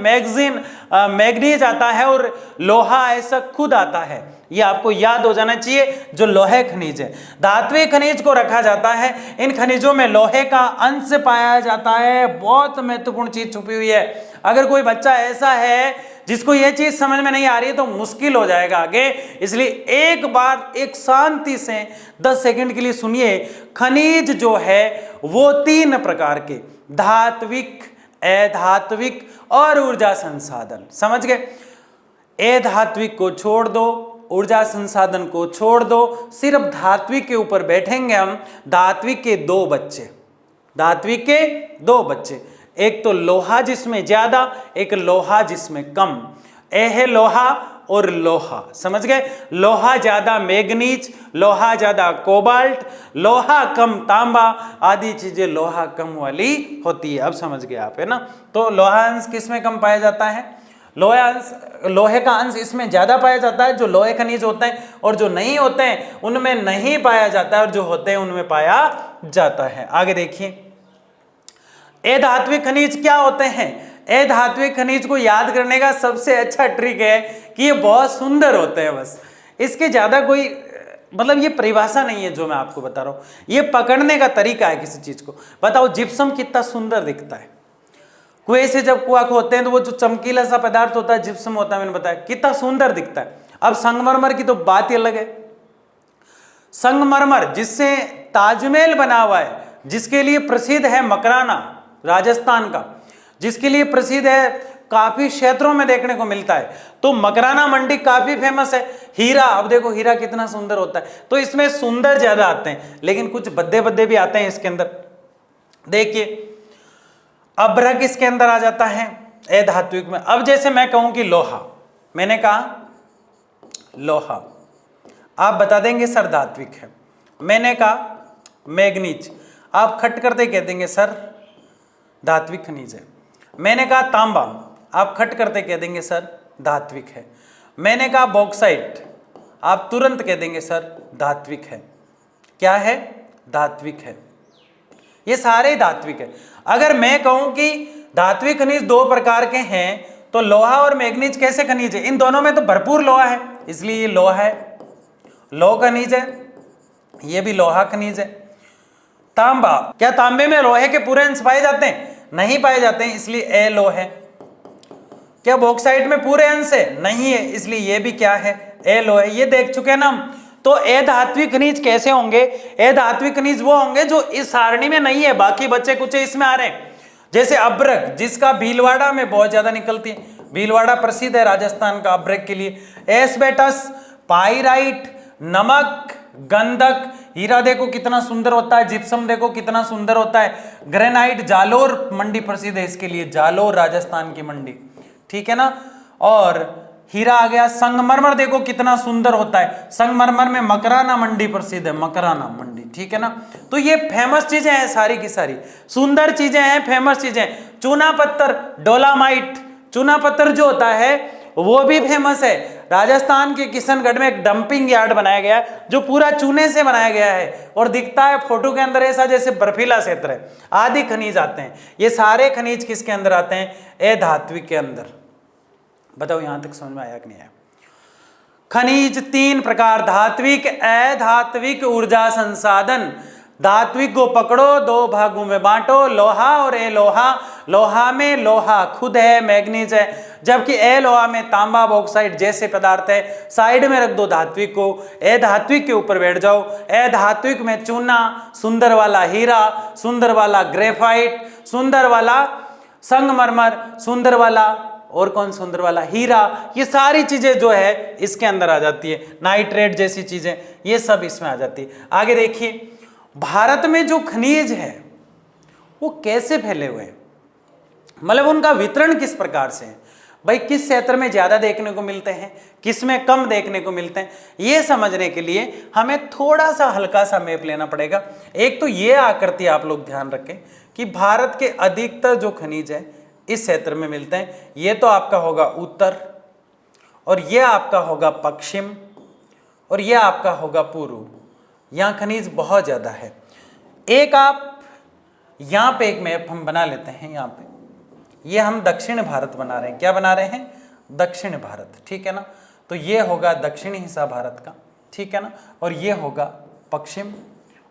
S1: मैग्नीज आता है और लोहा अयस्क खुद आता है। ये आपको याद हो जाना चाहिए जो लोहे खनिज है। धात्विक खनिज को रखा जाता है, इन खनिजों में लोहे का अंश पाया जाता है। बहुत महत्वपूर्ण चीज छुपी हुई है। अगर कोई बच्चा ऐसा है जिसको ये चीज समझ में नहीं आ रही है तो मुश्किल हो जाएगा आगे, इसलिए एक बार एक शांति से 10 सेकंड के लिए सुनिए। खनिज जो है वो 3 प्रकार के, धात्विक, अधात्विक और ऊर्जा संसाधन। समझ गए? अधात्विक को छोड़ दो, ऊर्जा संसाधन को छोड़ दो, सिर्फ धात्विक के ऊपर बैठेंगे हम। धात्विक के 2 बच्चे, धात्विक के 2 बच्चे, एक तो लोहा जिसमें ज्यादा, एक लोहा जिसमें कम। है लोहा और लोहा, समझ गए? लोहा ज्यादा मैग्नीज, लोहा ज्यादा कोबाल्ट, लोहा कम तांबा, आदि चीजें लोहा कम वाली होती है। अब समझ गए आप, है ना? तो लोहा अंश किस में कम पाया जाता है, लोहे का अंश इसमें ज्यादा पाया जाता है, जो लोहे खनिज होते हैं, और जो नहीं होते हैं उनमें नहीं पाया जाता है, और जो होते हैं उनमें पाया जाता है। आगे देखिए, अधात्विक खनिज क्या होते हैं? अधात्विक खनिज को याद करने का सबसे अच्छा ट्रिक है कि ये बहुत सुंदर होते हैं। बस इसके ज्यादा कोई मतलब ये परिभाषा नहीं है जो मैं आपको बता रहा हूं, ये पकड़ने का तरीका है किसी चीज को। बताओ जिप्सम कितना सुंदर दिखता है। कुएं से जब कुआं खोदते हैं तो वो जो चमकीला सा पदार्थ होता है जिप्सम होता है, मैंने बताया कितना सुंदर दिखता है। अब संगमरमर की तो बात ही अलग है। संगमरमर जिससे ताजमहल बना हुआ है, जिसके लिए प्रसिद्ध है मकराना राजस्थान का, जिसके लिए प्रसिद्ध है, काफी क्षेत्रों में देखने को मिलता है। तो मकराना मंडी काफी फेमस है। हीरा, अब देखो हीरा कितना सुंदर होता है। तो इसमें सुंदर ज्यादा आते हैं, लेकिन कुछ भद्दे भद्दे भी आते हैं इसके अंदर। देखिए अभ्रक इसके अंदर आ जाता है अधात्विक में। अब जैसे मैं कहूं कि लोहा, मैंने कहा लोहा, आप बता देंगे सर धात्विक है। मैंने कहा मैग्नीज, आप खट करते कह देंगे सर धात्विक खनिज है। मैंने कहा तांबा, आप खट करते कह देंगे सर धात्विक है। मैंने कहा बॉक्साइट, आप तुरंत कह देंगे सर धात्विक है। क्या है? धात्विक है। ये सारे धात्विक है। अगर मैं कहूं कि धात्विक खनिज 2 प्रकार के हैं तो लोहा और मैग्नीज कैसे खनिज है? इन दोनों में तो भरपूर लोहा है, इसलिए ये लोहा है, लोह खनिज है। ये भी लोहा खनिज है। तांबा, क्या तांबे में लोहे के पूरे अंश पाए जाते हैं? नहीं पाए जाते हैं, इसलिए अलोह है। क्या बॉक्साइट में पूरे अंश है? नहीं है, इसलिए ये भी क्या है? अलोह है। ये देख चुके हैं ना हम। तो अधात्विक खनिज कैसे होंगे? अधात्विक खनिज वो होंगे जो इस सारणी में नहीं है, बाकी बच्चे कुछ इसमें आ रहे हैं। जैसे अभ्रक, जिसका भीलवाड़ा में बहुत ज्यादा निकलती है, भीलवाड़ा प्रसिद्ध है राजस्थान का अभ्रक के लिए। एस्बेस्टस, पाइराइट, नमक, गंधक, हीरा देखो कितना सुंदर होता है, जिप्सम देखो कितना सुंदर होता है, ग्रेनाइट, जालोर मंडी प्रसिद्ध है इसके लिए, जालोर राजस्थान की मंडी, ठीक है ना। और हीरा आ गया। संगमरमर देखो कितना सुंदर होता है, संगमरमर में मकराना मंडी प्रसिद्ध है, मकराना मंडी, ठीक है ना। तो ये फेमस चीजें हैं, सारी की सारी सुंदर चीजें हैं, फेमस चीजें। चूना पत्थर, डोलामाइट, चूना पत्थर जो होता है वो भी फेमस है। राजस्थान के किशनगढ़ में एक डंपिंग यार्ड बनाया गया है जो पूरा चूने से बनाया गया है और दिखता है फोटो के अंदर ऐसा जैसे बर्फीला क्षेत्र है। आदि खनिज आते हैं। ये सारे खनिज किसके अंदर आते हैं? अधात्विक के अंदर। बताओ यहां तक समझ में आया कि नहीं आया? खनिज 3 प्रकार, धात्विक, अधात्विक ऊर्जा संसाधन। धात्विक को पकड़ो, 2 भागों में बांटो, लोहा और अलोहा। लोहा में लोहा खुद है, मैग्नीज है, जबकि अलोहा में तांबा, बॉक्साइट जैसे पदार्थ है। साइड में रख दो धात्विक को, अधात्विक के ऊपर बैठ जाओ। अधात्विक में चूना, सुंदर वाला हीरा, सुंदर वाला ग्रेफाइट, सुंदर वाला संगमरमर, सुंदर वाला और कौन सुंदर वाला हीरा, ये सारी चीजें जो है इसके अंदर आ जाती है। नाइट्रेट जैसी चीजें ये सब इसमें आ जाती है। आगे देखिए, भारत में जो खनिज है वो कैसे फैले हुए हैं, मतलब उनका वितरण किस प्रकार से है। भाई किस क्षेत्र में ज्यादा देखने को मिलते हैं, किस में कम देखने को मिलते हैं, ये समझने के लिए हमें थोड़ा सा हल्का सा मैप लेना पड़ेगा। एक तो ये आकृति आप लोग ध्यान रखें कि भारत के अधिकतर जो खनिज है इस क्षेत्र में मिलते हैं। ये तो आपका होगा उत्तर, और ये आपका होगा पश्चिम, और ये आपका होगा पूर्व। यहाँ खनिज बहुत ज़्यादा है। एक आप यहाँ पे एक मैप हम बना लेते हैं। यहाँ पे ये हम दक्षिण भारत बना रहे हैं। क्या बना रहे हैं? दक्षिण भारत, ठीक है ना। तो ये होगा दक्षिणी हिस्सा भारत का, ठीक है ना, और ये होगा पश्चिम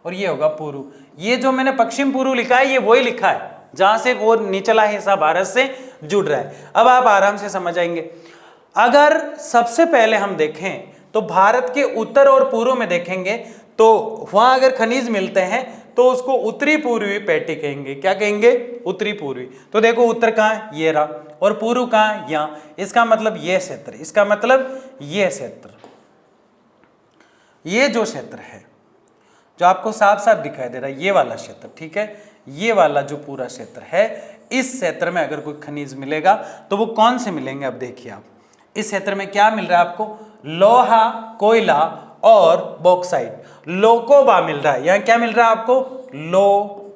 S1: और ये होगा पूर्व। ये जो मैंने पश्चिम पूर्व लिखा है ये वही लिखा है जहाँ से वो निचला हिस्सा भारत से जुड़ रहा है। अब आप आराम से समझ आएंगे। अगर सबसे पहले हम देखें तो भारत के उत्तर और पूर्व में देखेंगे तो वहाँ अगर खनिज मिलते हैं तो उसको उत्तरी पूर्वी पेटी कहेंगे। क्या कहेंगे? उत्तरी पूर्वी। तो देखो उत्तर कहाँ है? ये रहा, और पूर्व कहाँ है? यहाँ। इसका मतलब ये क्षेत्र, इसका मतलब ये क्षेत्र, ये जो क्षेत्र है जो आपको साफ साफ दिखाई दे रहा है, ये वाला क्षेत्र, ठीक है, ये वाला जो पूरा क्षेत्र है, इस क्षेत्र में अगर कोई खनिज मिलेगा तो वो कौन से मिलेंगे? अब देखिए आप, इस क्षेत्र में क्या मिल रहा है आपको? लोहा, कोयला और बॉक्साइट। लोकोबा मिल रहा है। यहां क्या मिल रहा है आपको? लोकोबा।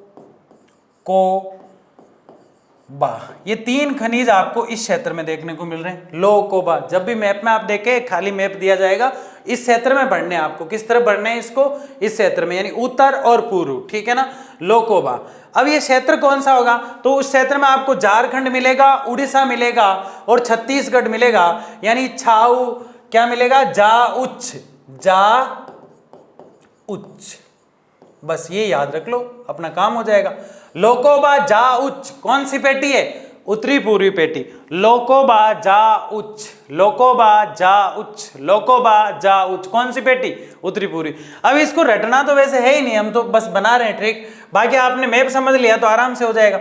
S1: ये 3 खनिज आपको इस क्षेत्र में देखने को मिल रहे हैं। लोकोबा। जब भी मैप में आप देखें, खाली मैप दिया जाएगा, इस क्षेत्र में बढ़ने आपको, किस तरफ बढ़ने हैं इसको? इस क्षेत्र में, यानी उत्तर और पूर्व, ठीक है ना, लोकोबा। अब ये क्षेत्र कौन सा होगा? तो उस क्षेत्र में आपको झारखंड मिलेगा, उड़ीसा मिलेगा और छत्तीसगढ़ मिलेगा, यानी छाऊ क्या मिलेगा? जा उच्च, जा उच्च। बस ये याद रख लो, अपना काम हो जाएगा। लोकोबा जा उच्च कौन सी पेटी है? उत्तरी पूर्वी पेटी। लोकोबा जा उच्च, लोकोबा जा उच्च, लोकोबा जा उच्च, कौन सी पेटी? उत्तरी पूर्वी। अब इसको रटना तो वैसे है ही नहीं, हम तो बस बना रहे हैं ट्रिक, बाकी आपने मैप समझ लिया तो आराम से हो जाएगा।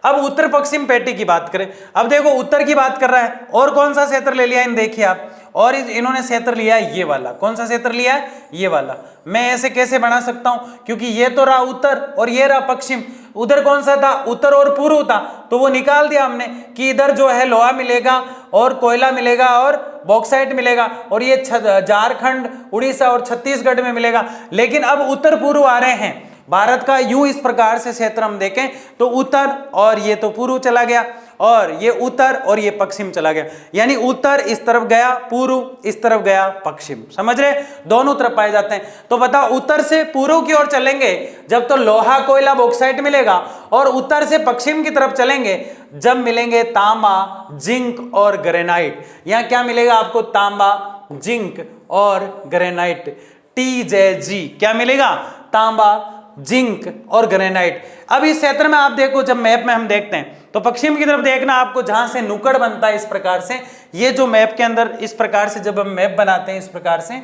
S1: अब उत्तर पश्चिम पेटी की बात करें। अब देखो उत्तर की बात कर रहा है, और कौन सा क्षेत्र ले लिया? इन देखिए आप, और इन्होंने क्षेत्र लिया है ये वाला। कौन सा क्षेत्र लिया है? ये वाला। मैं ऐसे कैसे बना सकता हूं? क्योंकि ये तो रहा उत्तर और ये रहा पश्चिम। उधर कौन सा था? उत्तर और पूर्व था, तो वो निकाल दिया हमने कि इधर जो है लोहा मिलेगा और कोयला मिलेगा और बॉक्साइट मिलेगा, और ये झारखंड, उड़ीसा और छत्तीसगढ़ में मिलेगा। लेकिन अब उत्तर पूर्व आ रहे हैं भारत का। यूं इस प्रकार से क्षेत्र हम देखें तो उत्तर और ये तो पूर्व चला गया, और ये उत्तर और ये पश्चिम चला गया, यानी उत्तर इस तरफ गया, पूर्व इस तरफ गया, पश्चिम। समझ रहे? दोनों तरफ पाए जाते हैं। तो बताओ, उत्तर से पूर्व की ओर चलेंगे जब तो लोहा, कोयला, बॉक्साइट मिलेगा, और उत्तर से पश्चिम की तरफ चलेंगे जब मिलेंगे तांबा, जिंक और ग्रेनाइट। यहाँ क्या मिलेगा आपको? तांबा, जिंक और ग्रेनाइट। TJG क्या मिलेगा? तांबा, जिंक और ग्रेनाइट। अब इस क्षेत्र में आप देखो, जब मैप में हम देखते हैं तो पश्चिम की तरफ देखना आपको, जहां से नुक्कड़ बनता है इस प्रकार से। ये जो मैप के अंदर इस प्रकार से जब हम मैप बनाते हैं इस प्रकार से,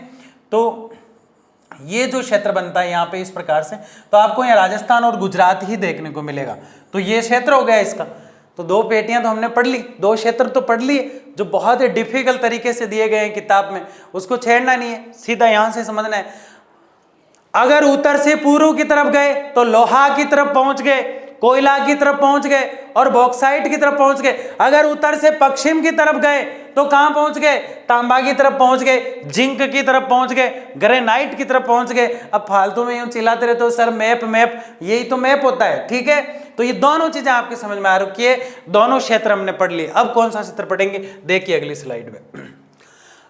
S1: तो ये जो क्षेत्र बनता है यहाँ पे इस प्रकार से, तो आपको यहाँ राजस्थान और गुजरात ही देखने को मिलेगा। तो ये क्षेत्र हो गया इसका। तो 2 पेटियां तो हमने पढ़ ली, 2 क्षेत्र तो पढ़ लिए जो बहुत ही डिफिकल्ट तरीके से दिए गए हैं किताब में, उसको छेड़ना नहीं है, सीधा यहां से समझना है। अगर उत्तर से पूर्व की तरफ गए तो लोहा की तरफ पहुंच गए, कोयला की तरफ पहुंच गए और बॉक्साइट की तरफ पहुंच गए। अगर उत्तर से पश्चिम की तरफ गए तो कहां पहुंच गए? तांबा की तरफ पहुंच गए, जिंक की तरफ पहुंच गए, ग्रेनाइट की तरफ पहुंच गए। अब फालतू में यूं चिल्लाते रहते हो सर मैप मैप, यही तो मैप होता है, ठीक है। तो ये दोनों चीजें आपके समझ में आ रही है, दोनों क्षेत्र हमने पढ़ लिए। अब कौन सा क्षेत्र पढ़ेंगे? देखिए अगली स्लाइड में।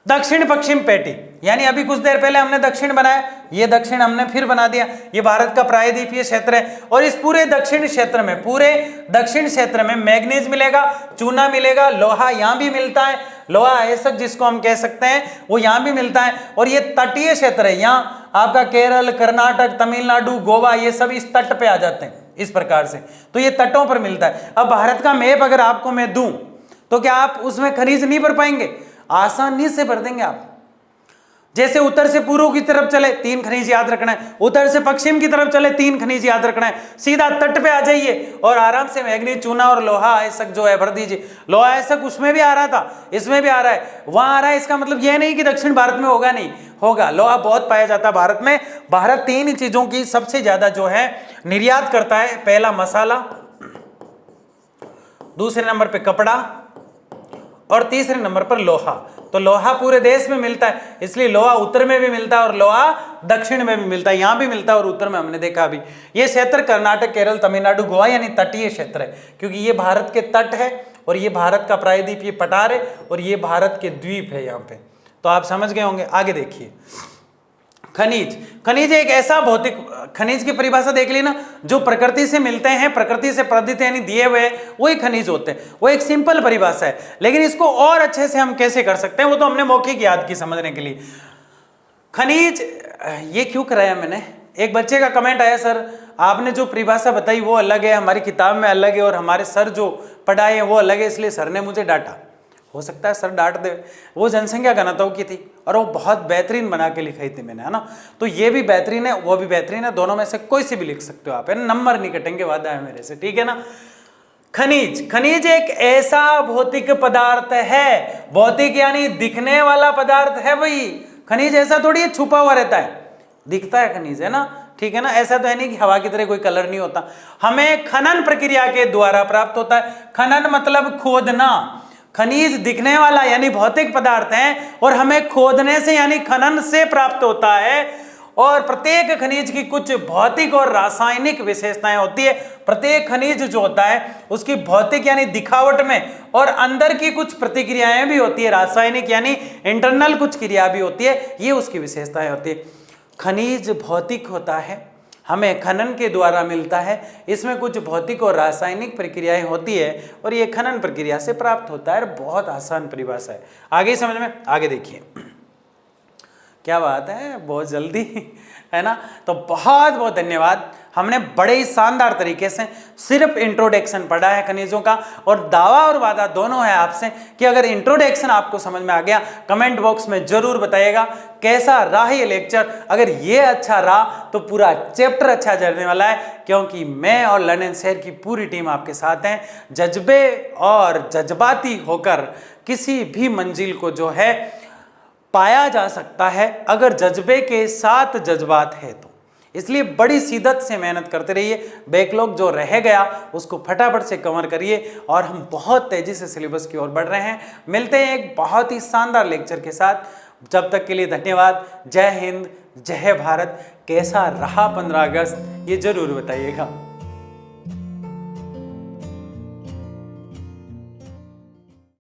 S1: दक्षिण पश्चिम पैटी, यानी अभी कुछ देर पहले हमने दक्षिण बनाया, ये दक्षिण हमने फिर बना दिया। ये भारत का प्रायद्वीपीय क्षेत्र है और इस पूरे दक्षिण क्षेत्र में, पूरे दक्षिण क्षेत्र में मैग्नीज मिलेगा, चूना मिलेगा, लोहा यहाँ भी मिलता है, लोहा अयस्क जिसको हम कह सकते हैं वो यहाँ भी मिलता है। और ये तटीय क्षेत्र है, यहाँ आपका केरल, कर्नाटक, तमिलनाडु, गोवा, ये सब इस तट पे आ जाते हैं इस प्रकार से, तो ये तटों पर मिलता है। अब भारत का मैप अगर आपको मैं दूं तो क्या आप उसमें खनिज नहीं भर पाएंगे? आसानी से भर देंगे आप। जैसे उत्तर से पूर्व की तरफ चले 3 खनिज याद रखना है, उत्तर से पश्चिम की तरफ चले 3 खनिज याद रखना है, सीधा तट पे आ जाइए और आराम से मैग्नीज, चूना और लोहा अयस्क जो है भर दीजिए। लोहा अयस्क उसमें भी आ रहा था, इसमें भी आ रहा है, वहां आ रहा है, इसका मतलब यह नहीं कि दक्षिण भारत में होगा, नहीं होगा। लोहा बहुत पाया जाता है भारत में। भारत 3 चीजों की सबसे ज्यादा जो है निर्यात करता है। पहला मसाला, दूसरे नंबर पे कपड़ा और तीसरे नंबर पर लोहा। तो लोहा पूरे देश में मिलता है, इसलिए लोहा उत्तर में भी मिलता है और लोहा दक्षिण में भी मिलता है। यहां भी मिलता है और उत्तर में हमने देखा अभी। ये क्षेत्र कर्नाटक, केरल, तमिलनाडु, गोवा यानी तटीय क्षेत्र है, क्योंकि ये भारत के तट है और ये भारत का प्रायद्वीपीय पठार है और ये भारत के द्वीप है यहाँ पे। तो आप समझ गए होंगे। आगे देखिए, खनिज। खनिज एक ऐसा भौतिक, खनिज की परिभाषा देख ली ना, जो प्रकृति से मिलते हैं, प्रकृति से प्रदत्त यानी दिए हुए, वही खनिज होते हैं। वो एक सिंपल परिभाषा है, लेकिन इसको और अच्छे से हम कैसे कर सकते हैं वो तो हमने मौखिक याद की समझने के लिए। खनिज, ये क्यों कराया मैंने, एक बच्चे का कमेंट आया, सर आपने जो परिभाषा बताई वो अलग है, हमारी किताब में अलग है और हमारे सर जो पढ़ाए हैं वो अलग है, इसलिए सर ने मुझे डांटा। हो सकता है सर डांट दे, वो जनसंख्या घनत्व की थी और वो बहुत बेहतरीन बना के लिखाई थी मैंने, है ना। तो ये भी बेहतरीन है, वो भी बेहतरीन है, दोनों में से कोई सी भी लिख सकते हो आप, है ना। नंबर नहीं कटेंगे, वादा है मेरे से, ठीक है ना। खनिज, खनिज एक ऐसा भौतिक पदार्थ है, भौतिक यानी दिखने वाला पदार्थ है भाई। खनिज ऐसा थोड़ी है छुपा हुआ रहता है, दिखता है खनिज, है ना, ठीक है ना। ऐसा तो है नहीं कि हवा की तरह कोई कलर नहीं होता। हमें खनन प्रक्रिया के द्वारा प्राप्त होता है। खनन मतलब खोदना। खनिज दिखने वाला यानी भौतिक पदार्थ है और हमें खोदने से यानी खनन से प्राप्त होता है। और प्रत्येक खनिज की कुछ भौतिक और रासायनिक विशेषताएं होती है। प्रत्येक खनिज जो होता है उसकी भौतिक यानी दिखावट में और अंदर की कुछ प्रतिक्रियाएं भी होती है, रासायनिक यानी इंटरनल कुछ क्रिया भी होती है, ये उसकी विशेषताएं होती है। खनिज भौतिक होता है, हमें खनन के द्वारा मिलता है, इसमें कुछ भौतिक और रासायनिक प्रक्रियाएं होती है और ये खनन प्रक्रिया से प्राप्त होता है। बहुत आसान परिभाषा है, आगे समझ में। आगे देखिए, क्या बात है, बहुत जल्दी, है ना। तो बहुत बहुत धन्यवाद। हमने बड़े ही शानदार तरीके से सिर्फ इंट्रोडक्शन पढ़ा है खनिजों का, और दावा और वादा दोनों है आपसे कि अगर इंट्रोडक्शन आपको समझ में आ गया, कमेंट बॉक्स में जरूर बताइएगा कैसा रहा ये लेक्चर। अगर ये अच्छा रहा तो पूरा चैप्टर अच्छा चलने वाला है, क्योंकि मैं और लर्न एंड शेयर की पूरी टीम आपके साथ हैं। जज्बे और जज्बाती होकर किसी भी मंजिल को जो है पाया जा सकता है, अगर जज्बे के साथ जज्बात है तो। इसलिए बड़ी शिद्दत से मेहनत करते रहिए, बैकलॉग जो रह गया उसको फटाफट से कवर करिए और हम बहुत तेजी से सिलेबस की ओर बढ़ रहे हैं। मिलते हैं एक बहुत ही शानदार लेक्चर के साथ, जब तक के लिए धन्यवाद। जय हिंद, जय भारत। कैसा रहा 15 अगस्त ये जरूर बताइएगा।